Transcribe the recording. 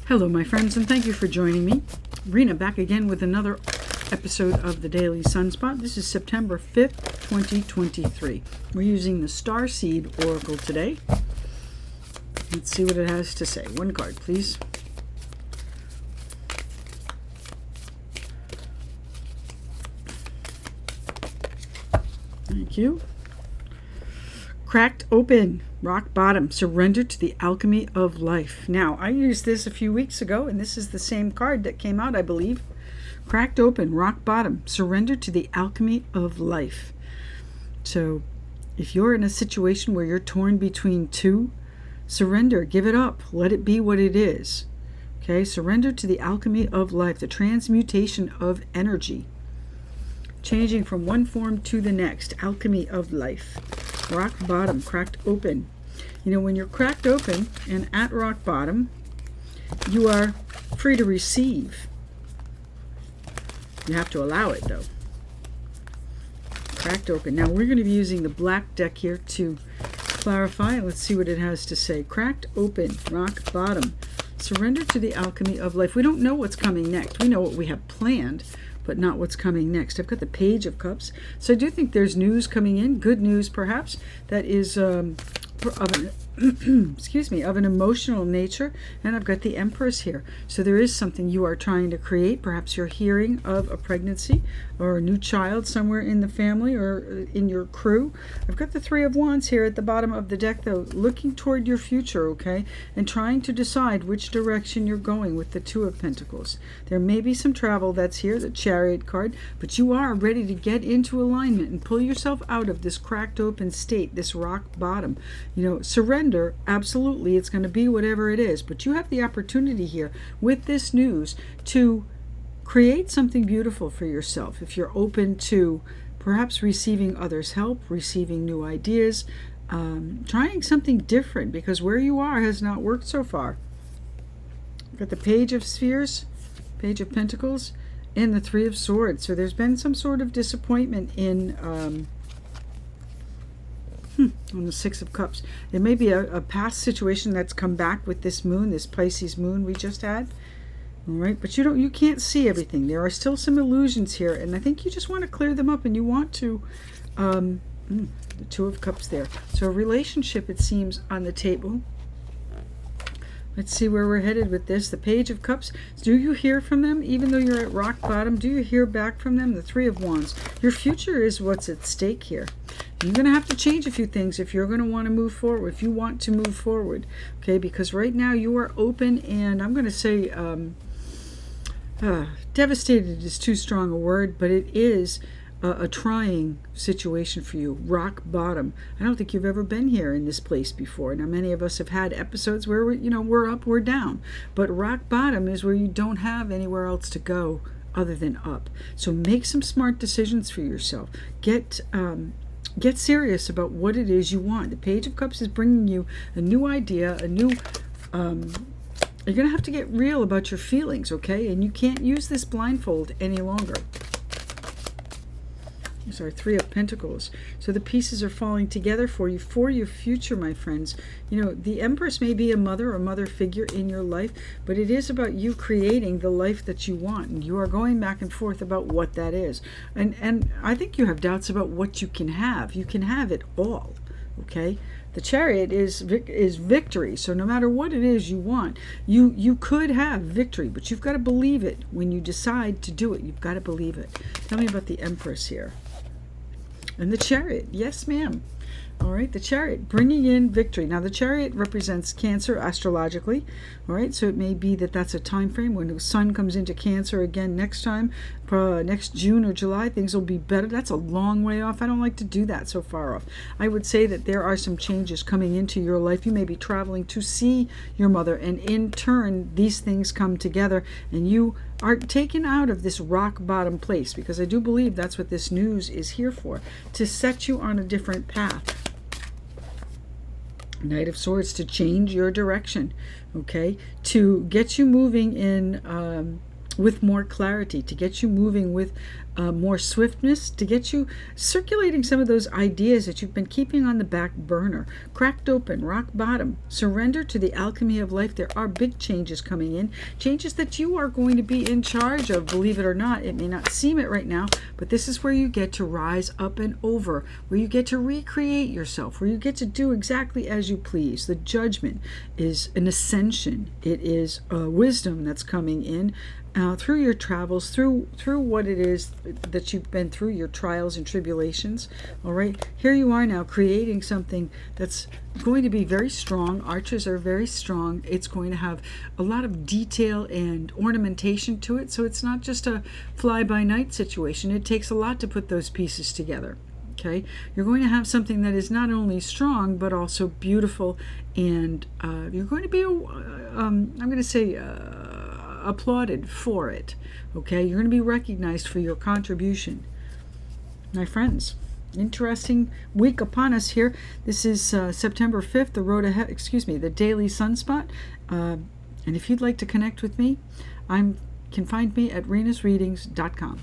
Hello, my friends, and thank you for joining me. Rina back again with another episode of the Daily Sunspot. This is September 5th, 2023. We're using the Star Seed Oracle today. Let's see what it has to say. One card, please. Thank you. Cracked open, rock bottom, surrender to the alchemy of life. Now, I used this a few weeks ago, and this is the same card that came out, I believe. Cracked open, rock bottom, surrender to the alchemy of life. So, if you're in a situation where you're torn between two, surrender, give it up, let it be what it is. Okay, surrender to the alchemy of life, the transmutation of energy. Changing from one form to the next, alchemy of life. Rock bottom, cracked open. You know, when you're cracked open and at rock bottom, you are free to receive. You have to allow it, though. Cracked open. Now, we're going to be using the black deck here to clarify. Let's see what it has to say. Cracked open, rock bottom. Surrender to the alchemy of life. We don't know what's coming next. We know what we have planned, but not what's coming next. I've got the Page of Cups. So I do think there's news coming in, good news perhaps, that is of an, of an emotional nature. And I've got the Empress here. So there is something you are trying to create. Perhaps you're hearing of a pregnancy or a new child somewhere in the family or in your crew. I've got the Three of Wands here at the bottom of the deck, though, looking toward your future, okay, and trying to decide which direction you're going with the Two of Pentacles. There may be some travel that's here, the Chariot card, but you are ready to get into alignment and pull yourself out of this cracked open state, this rock bottom. You know, surrender, absolutely, it's going to be whatever it is, but you have the opportunity here with this news to create something beautiful for yourself if you're open to perhaps receiving others' help, receiving new ideas, trying something different, because where you are has not worked so far. Got the Page of Spheres, Page of Pentacles, and the Three of Swords. So there's been some sort of disappointment in on the Six of Cups. There may be a past situation that's come back with this moon, this Pisces moon we just had. All right, but you can't see everything. There are still some illusions here, and I think you just want to clear them up, and you want to the Two of Cups there. So a relationship, it seems, on the table. Let's see where we're headed with this. The Page of Cups. Do you hear from them, even though you're at rock bottom? Do you hear back from them? The Three of Wands. Your future is what's at stake here. You're going to have to change a few things if you're going to want to move forward, if you want to move forward, okay? Because right now you are open, and I'm going to say devastated is too strong a word, but it is a trying situation for you. Rock bottom. I don't think you've ever been here in this place before. Now, many of us have had episodes where we're up, we're down, but rock bottom is where you don't have anywhere else to go other than up. So make some smart decisions for yourself. Get serious about what it is you want. The Page of Cups is bringing you a new idea, a new you're going to have to get real about your feelings, okay? And you can't use this blindfold any longer. Sorry, Three of Pentacles. So the pieces are falling together for you, for your future, my friends. You know, the Empress may be a mother figure in your life, but it is about you creating the life that you want. And you are going back and forth about what that is. And I think you have doubts about what you can have. You can have it all, okay? The Chariot is victory. So no matter what it is you want, you could have victory, but you've got to believe it. When you decide to do it, you've got to believe it. Tell me about the Empress here. And the Chariot. Yes, ma'am. All right, the Chariot, bringing in victory. Now, the Chariot represents Cancer astrologically. All right, so it may be that that's a time frame when the sun comes into Cancer again next time, next June or July, things will be better. That's a long way off. I don't like to do that so far off. I would say that there are some changes coming into your life. You may be traveling to see your mother, and in turn, these things come together, and you are taken out of this rock bottom place, because I do believe that's what this news is here for, to set you on a different path. Knight of Swords, to change your direction, okay, to get you moving in with more clarity, to get you moving with more swiftness, to get you circulating some of those ideas that you've been keeping on the back burner. Cracked open, rock bottom, surrender to the alchemy of life. There are big changes coming in, changes that you are going to be in charge of, believe it or not. It may not seem it right now, but this is where you get to rise up and over, where you get to recreate yourself, where you get to do exactly as you please. The judgment is an ascension. It is wisdom that's coming in through your travels, through what it is that you've been through, your trials and tribulations. All right, here you are now creating something that's going to be very strong. Arches are very strong. It's going to have a lot of detail and ornamentation to it, so it's not just a fly-by-night situation. It takes a lot to put those pieces together. Okay, you're going to have something that is not only strong but also beautiful, and you're going to be I'm going to say applauded for it. Okay, you're going to be recognized for your contribution. My friends, interesting week upon us here. This is September 5th, the road ahead, the daily Sunspot. And if you'd like to connect with me, can find me at renasreadings.com.